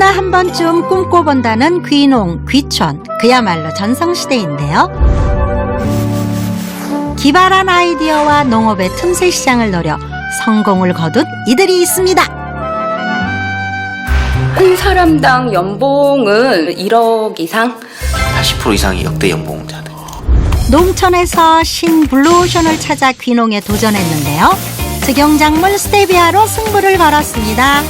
누구나 한 번쯤 꿈꿔본다는 귀농, 귀촌, 그야말로 전성시대인데요. 기발한 아이디어와 농업의 틈새 시장을 노려 성공을 거둔 이들이 있습니다. 한 사람당 연봉은 1억 이상? 80% 이상이 역대 연봉자들. 농촌에서 신블루오션을 찾아 귀농에 도전했는데요. 특용작물 스테비아로 승부를 걸었습니다.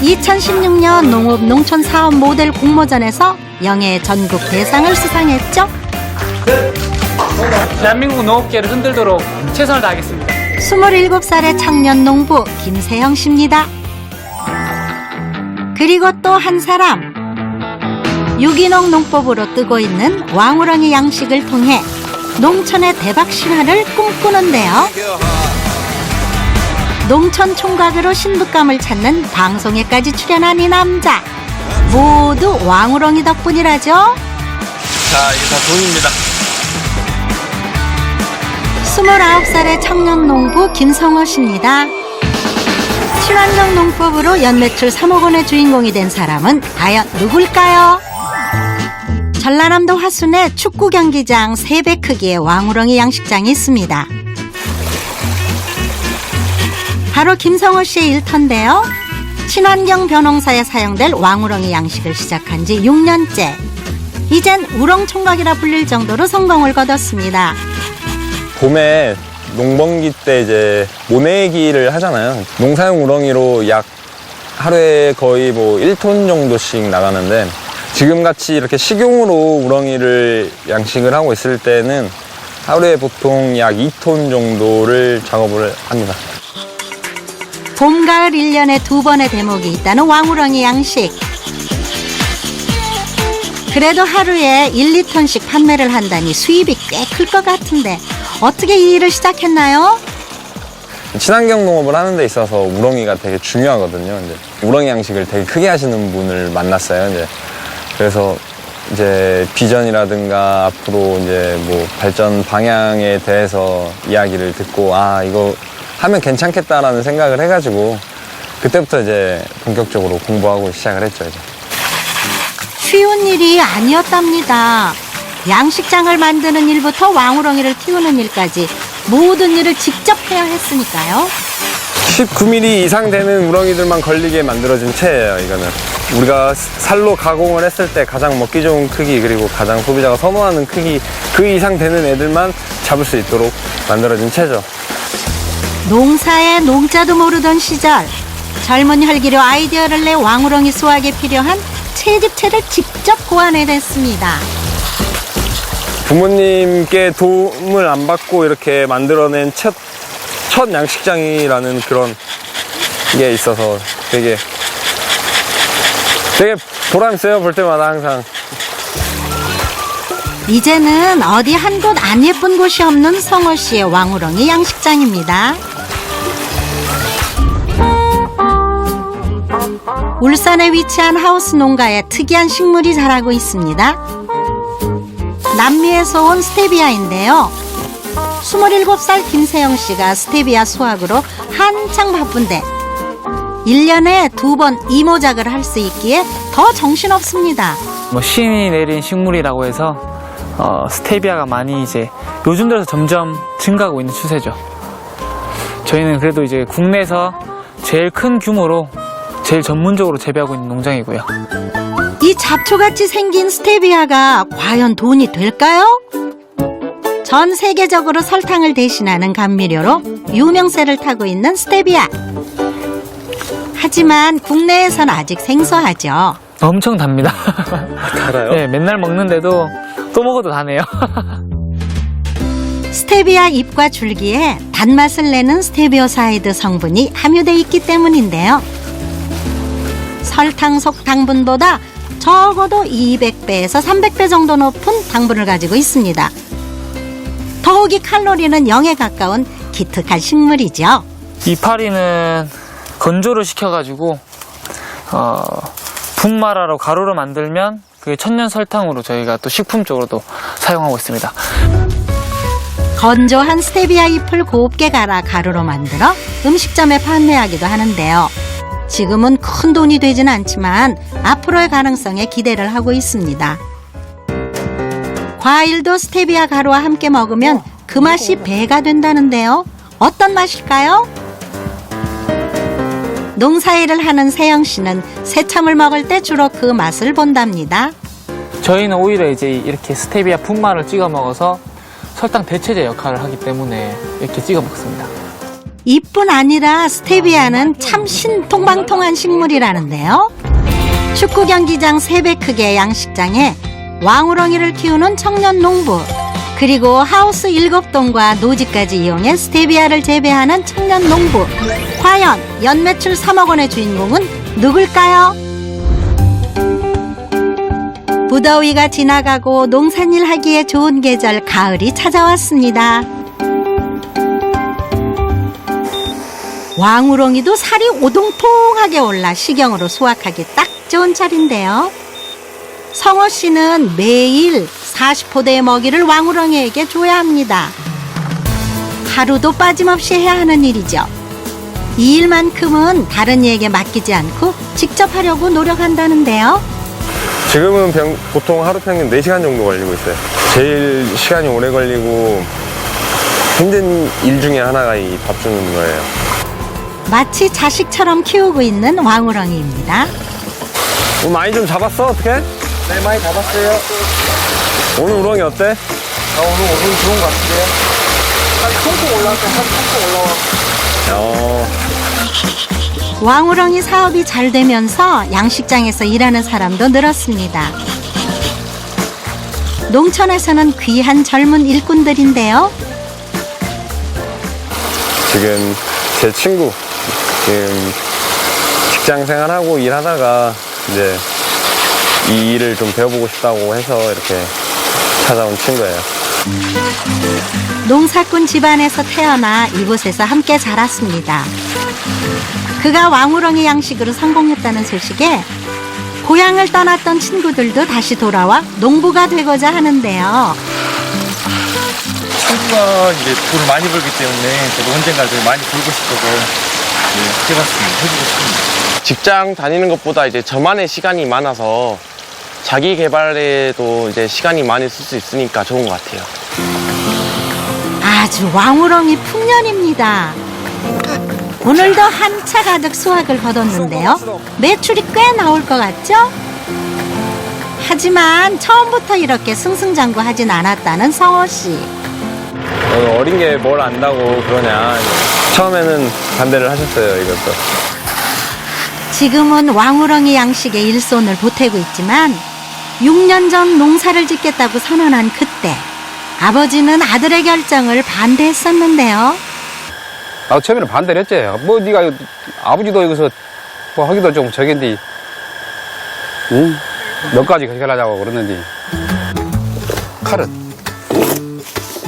2016년 농업 농촌 사업 모델 공모전에서 영예 전국 대상을 수상했죠. 대한민국 농업계를 흔들도록 최선을 다하겠습니다. 27살의 청년 농부 김세영 씨입니다. 그리고 또 한 사람, 유기농 농법으로 뜨고 있는 왕우렁이 양식을 통해 농촌의 대박 신화를 꿈꾸는데요. 농촌 총각으로 신부감을 찾는 방송에까지 출연한 이 남자, 모두 왕우렁이 덕분이라죠. 자, 이게 다 돈입니다. 29살의 청년 농부 김성호 씨입니다. 친환경 농법으로 연매출 3억 원의 주인공이 된 사람은 과연 누굴까요? 전라남도 화순에 축구 경기장 3배 크기의 왕우렁이 양식장이 있습니다. 바로 김성호 씨의 일터인데요. 친환경 벼농사에 사용될 왕우렁이 양식을 시작한 지 6년째. 이젠 우렁총각이라 불릴 정도로 성공을 거뒀습니다. 봄에 농번기 때 이제 모내기를 하잖아요. 농사용 우렁이로 약 하루에 거의 뭐 1톤 정도씩 나가는데, 지금같이 이렇게 식용으로 우렁이를 양식을 하고 있을 때는 하루에 보통 약 2톤 정도를 작업을 합니다. 봄, 가을 1년에 2번의 대목이 있다는 왕우렁이 양식. 그래도 하루에 1, 2톤씩 판매를 한다니 수입이 꽤 클 것 같은데 어떻게 이 일을 시작했나요? 친환경 농업을 하는 데 있어서 우렁이가 되게 중요하거든요. 이제 우렁이 양식을 되게 크게 하시는 분을 만났어요. 이제 그래서 이제 비전이라든가 앞으로 이제 뭐 발전 방향에 대해서 이야기를 듣고, 아, 이거 하면 괜찮겠다라는 생각을 해가지고 그때부터 이제 본격적으로 공부하고 시작을 했죠. 이제. 쉬운 일이 아니었답니다. 양식장을 만드는 일부터 왕우렁이를 키우는 일까지 모든 일을 직접 해야 했으니까요. 19mm 이상 되는 우렁이들만 걸리게 만들어진 채예요. 이거는 우리가 살로 가공을 했을 때 가장 먹기 좋은 크기, 그리고 가장 소비자가 선호하는 크기, 그 이상 되는 애들만 잡을 수 있도록 만들어진 채죠. 농사에 농자도 모르던 시절, 젊은 혈기로 아이디어를 내 왕우렁이 수확에 필요한 채집채를 직접 고안해냈습니다. 부모님께 도움을 안 받고 이렇게 만들어낸 첫 양식장이라는 그런 게 있어서 되게 보람 있어요. 볼 때마다 항상. 이제는 어디 한 곳 안 예쁜 곳이 없는 성호 씨의 왕우렁이 양식장입니다. 울산에 위치한 하우스 농가에 특이한 식물이 자라고 있습니다. 남미에서 온 스테비아인데요. 27살 김세영 씨가 스테비아 수확으로 한창 바쁜데 1년에 2번 이모작을 할 수 있기에 더 정신없습니다. 뭐 신이 내린 식물이라고 해서 스테비아가 많이 이제 요즘 들어서 점점 증가하고 있는 추세죠. 저희는 그래도 이제 국내에서 제일 큰 규모로 제일 전문적으로 재배하고 있는 농장이고요. 이 잡초같이 생긴 스테비아가 과연 돈이 될까요? 전 세계적으로 설탕을 대신하는 감미료로 유명세를 타고 있는 스테비아. 하지만 국내에선 아직 생소하죠. 엄청 답니다. 달아요? 네, 맨날 먹는데도 또 먹어도 다네요. 스테비아 잎과 줄기에 단맛을 내는 스테비오사이드 성분이 함유되어 있기 때문인데요. 설탕 속 당분보다 적어도 200배에서 300배 정도 높은 당분을 가지고 있습니다. 더욱이 칼로리는 0에 가까운 기특한 식물이죠. 이파리는 건조를 시켜가지고 분말하러 가루로 만들면 그게 천연 설탕으로 저희가 또 식품적으로도 사용하고 있습니다. 건조한 스테비아 잎을 곱게 갈아 가루로 만들어 음식점에 판매하기도 하는데요. 지금은 큰 돈이 되진 않지만 앞으로의 가능성에 기대를 하고 있습니다. 과일도 스테비아 가루와 함께 먹으면 그 맛이 배가 된다는데요. 어떤 맛일까요? 농사일을 하는 세영 씨는 새참을 먹을 때 주로 그 맛을 본답니다. 저희는 오히려 이제 이렇게 스테비아 분말을 찍어 먹어서 설탕 대체제 역할을 하기 때문에 이렇게 찍어 먹습니다. 이뿐 아니라 스테비아는 참 신통방통한 식물이라는데요. 축구 경기장 3배 크기의 양식장에 왕우렁이를 키우는 청년 농부, 그리고 하우스 7동과 노지까지 이용해 스테비아를 재배하는 청년 농부. 과연 연매출 3억 원의 주인공은 누굴까요? 무더위가 지나가고 농산일 하기에 좋은 계절 가을이 찾아왔습니다. 왕우렁이도 살이 오동통하게 올라 식용으로 수확하기 딱 좋은 철인데요. 성호 씨는 매일 40포대의 먹이를 왕우렁이에게 줘야 합니다. 하루도 빠짐없이 해야 하는 일이죠. 이 일만큼은 다른 이에게 맡기지 않고 직접 하려고 노력한다는데요. 지금은 보통 하루 평균 4시간 정도 걸리고 있어요. 제일 시간이 오래 걸리고 힘든 일 중에 하나가 이 밥 주는 거예요. 마치 자식처럼 키우고 있는 왕우렁이입니다. 많이 좀 잡았어? 어떻게? 네, 많이 잡았어요. 오늘 우렁이 어때? 오늘 오늘 좋은 것 같은데요. 한 콩콩 올라왔어, 한 콩콩 올라왔어. 왕우렁이 사업이 잘 되면서 양식장에서 일하는 사람도 늘었습니다. 농촌에서는 귀한 젊은 일꾼들인데요. 지금 제 친구 지금 직장 생활하고 일하다가 이제 이 일을 좀 배워보고 싶다고 해서 이렇게 찾아온 친구예요. 농사꾼 집안에서 태어나 이곳에서 함께 자랐습니다. 그가 왕우렁이 양식으로 성공했다는 소식에 고향을 떠났던 친구들도 다시 돌아와 농부가 되고자 하는데요. 친구가 이제 돈을 많이 벌기 때문에 저도 언젠가 좀 많이 벌고 싶어서 해봤습니다. 해보고 싶습니다. 직장 다니는 것보다 이제 저만의 시간이 많아서 자기 개발에도 이제 시간이 많이 쓸 수 있으니까 좋은 것 같아요. 아주 왕우렁이 풍년입니다. 오늘도 한 차 가득 수확을 거뒀는데요. 매출이 꽤 나올 것 같죠? 하지만 처음부터 이렇게 승승장구하진 않았다는 성호 씨. 어린 게 뭘 안다고 그러냐. 처음에는 반대를 하셨어요, 이것도. 지금은 왕우렁이 양식에 일손을 보태고 있지만 6년 전 농사를 짓겠다고 선언한 그때 아버지는 아들의 결정을 반대했었는데요. 나도 처음에는 반대를 했지. 뭐 네가 아버지도 여기서 뭐 하기도 좀 저긴데 응? 너까지 그렇게 하려고 그러는데 칼은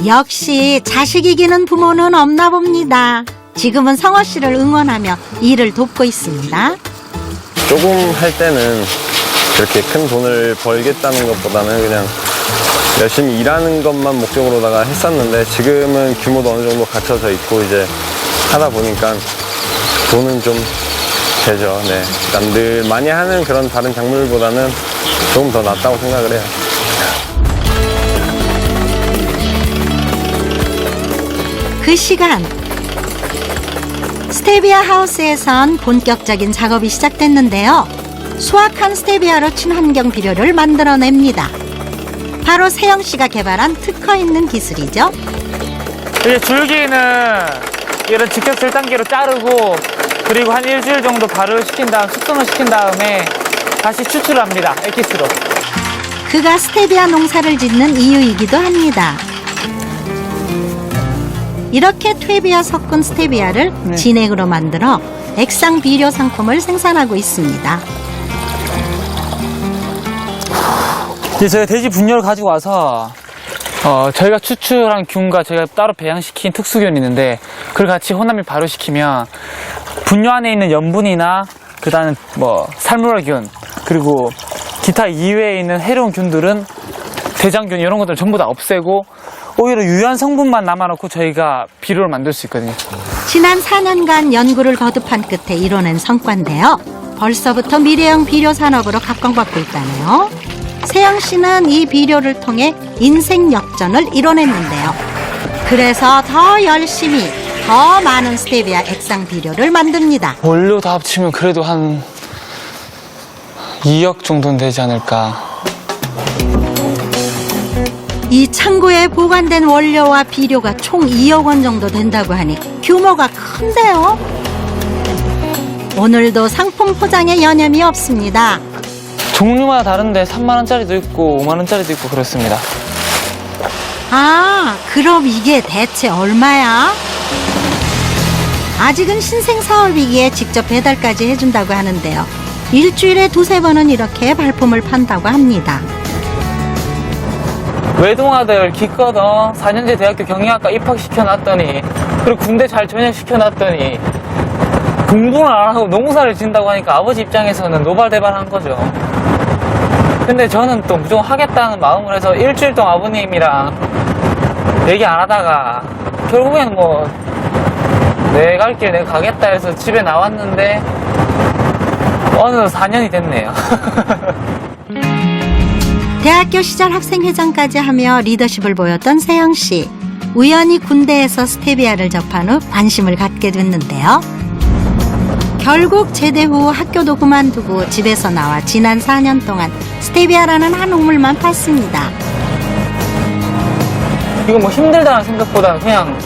역시 자식 이기는 부모는 없나 봅니다. 지금은 성호 씨를 응원하며 일을 돕고 있습니다. 조금 할 때는 그렇게 큰 돈을 벌겠다는 것보다는 그냥 열심히 일하는 것만 목적으로다가 했었는데 지금은 규모도 어느 정도 갖춰져 있고 이제 하다 보니까 돈은 좀 되죠. 네. 남들 많이 하는 그런 다른 작물보다는 조금 더 낫다고 생각을 해요. 그 시간 스테비아 하우스에선 본격적인 작업이 시작됐는데요. 수확한 스테비아로 친환경 비료를 만들어냅니다. 바로 세영 씨가 개발한 특허 있는 기술이죠. 이제 줄기는 이런 직접 절단기로 자르고 그리고 한 일주일 정도 발효를 시킨 다음 숙성을 시킨 다음에 다시 추출을 합니다. 액기스로. 그가 스테비아 농사를 짓는 이유이기도 합니다. 이렇게 퇴비와 섞은 스테비아를 진액으로 만들어 액상 비료 상품을 생산하고 있습니다. 이제 저희가 돼지 분뇨를 가지고 와서 저희가 추출한 균과 저희가 따로 배양시킨 특수균이 있는데 그걸 같이 혼합을 발효시키면 분뇨 안에 있는 염분이나 그다음 뭐 살무라균 그리고 기타 이외에 있는 해로운 균들은 대장균 이런 것들 전부 다 없애고 오히려 유효한 성분만 남아놓고 저희가 비료를 만들 수 있거든요. 지난 4년간 연구를 거듭한 끝에 이뤄낸 성과인데요. 벌써부터 미래형 비료 산업으로 각광받고 있다네요. 세영 씨는 이 비료를 통해 인생 역전을 이뤄냈는데요. 그래서 더 열심히 더 많은 스테비아 액상 비료를 만듭니다. 원료 다 합치면 그래도 한 2억 정도는 되지 않을까. 이 창고에 보관된 원료와 비료가 총 2억 원 정도 된다고 하니 규모가 큰데요. 오늘도 상품 포장에 여념이 없습니다. 종류마다 다른데 3만 원짜리도 있고 5만 원짜리도 있고 그렇습니다. 아, 그럼 이게 대체 얼마야? 아직은 신생 사업이기에 직접 배달까지 해준다고 하는데요. 일주일에 2-3번은 이렇게 발품을 판다고 합니다. 외동아들 기껏 4년제 대학교 경영학과 입학시켜놨더니 그리고 군대 잘 전역시켜놨더니 공부를 안 하고 농사를 짓는다고 하니까 아버지 입장에서는 노발대발한 거죠. 근데 저는 또 무조건 하겠다는 마음을 해서 일주일 동안 아버님이랑 얘기 안 하다가 결국엔 뭐 내 갈 길 내가 가겠다 해서 집에 나왔는데 어느덧 4년이 됐네요. 대학교 시절 학생회장까지 하며 리더십을 보였던 세영 씨. 우연히 군대에서 스테비아를 접한 후 관심을 갖게 됐는데요. 결국 제대 후 학교도 그만두고 집에서 나와 지난 4년 동안 스테비아라는 한 우물만 팠습니다. 이거 뭐 힘들다는 생각보다 그냥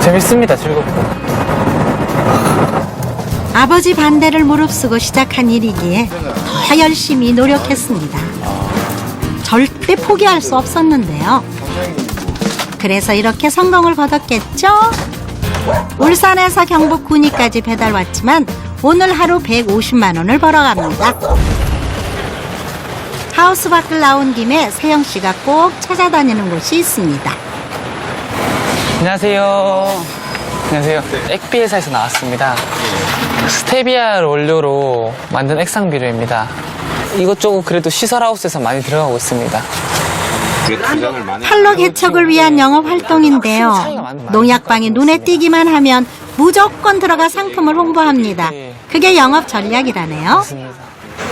재밌습니다. 즐겁고. 아버지 반대를 무릅쓰고 시작한 일이기에 더 열심히 노력했습니다. 절대 포기할 수 없었는데요. 그래서 이렇게 성공을 거뒀겠죠? 울산에서 경북 군위까지 배달 왔지만 오늘 하루 150만 원을 벌어갑니다. 하우스 밖을 나온 김에 세영 씨가 꼭 찾아다니는 곳이 있습니다. 안녕하세요. 안녕하세요. 액비 회사에서 나왔습니다. 스테비아 원료로 만든 액상 비료입니다. 이것저것 그래도 시설하우스에서 많이 들어가고 있습니다. 판로 개척을 위한 영업 활동인데요. 농약방이 눈에 띄기만 하면 무조건 들어가 상품을 홍보합니다. 그게 영업 전략이라네요.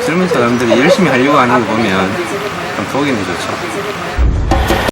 젊은 사람들이 열심히 하려고 하는 거 보면 참 보기는 좋죠.